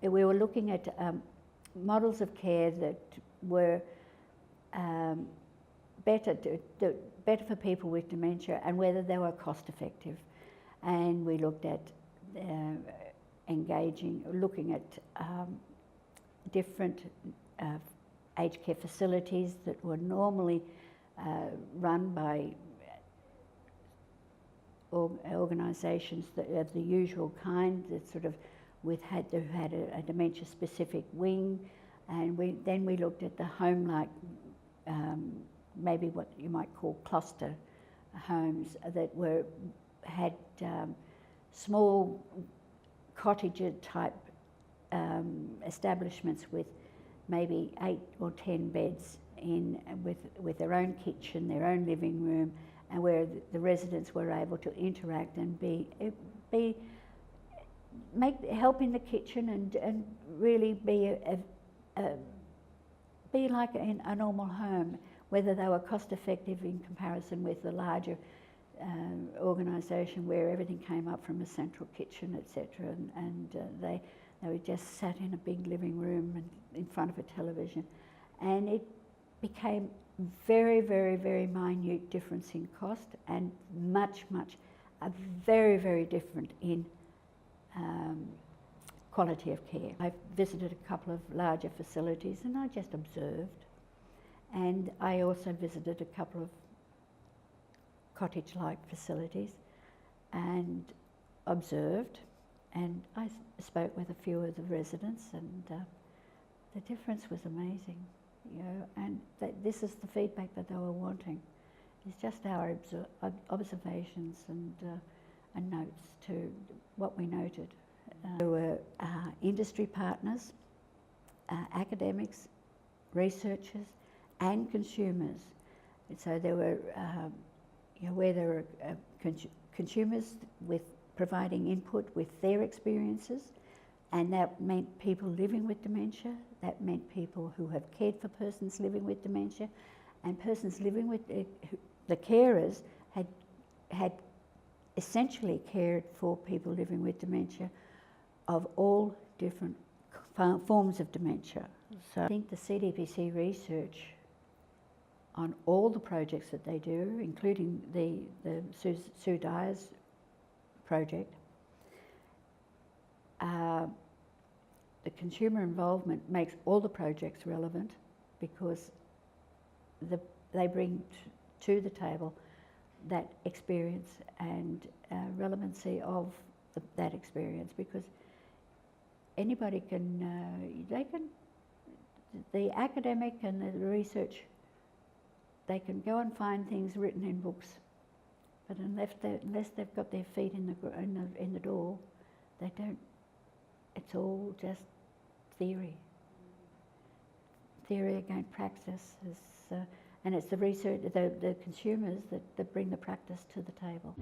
we were looking at models of care that were better for people with dementia and whether they were cost effective. And we looked at looking at different aged care facilities that were normally run by organisations of the usual kind, that sort of had a dementia specific wing, and then we looked at the home-like, maybe what you might call cluster homes that had small cottager type establishments with maybe 8 or 10 beds with their own kitchen, their own living room, and where the residents were able to interact and help in the kitchen and really be like a normal home, whether they were cost effective in comparison with the larger organisation where everything came up from a central kitchen, etc. And they were just sat in a big living room and in front of a television, and it became very, very, very minute difference in cost, and a very, very different in quality of care. I've visited a couple of larger facilities and I just observed, and I also visited a couple of cottage-like facilities and observed, and I spoke with a few of the residents, and the difference was amazing, you know, and this is the feedback that they were wanting. It's just our observations and notes to what we noted. There were industry partners, academics, researchers, and consumers. So there were, where there were consumers with providing input with their experiences, and that meant people living with dementia, that meant people who have cared for persons living with dementia, and persons living with the carers had essentially cared for people living with dementia of all different forms of dementia. So I think the CDPC research on all the projects that they do, including the Sue Dyer's project, the consumer involvement makes all the projects relevant, because they bring to the table that experience and relevancy of that experience, because anybody the academic and the research, they can go and find things written in books, but unless they've got their feet in the door, they don't. It's all just theory against practice, and it's the research, the consumers that bring the practice to the table.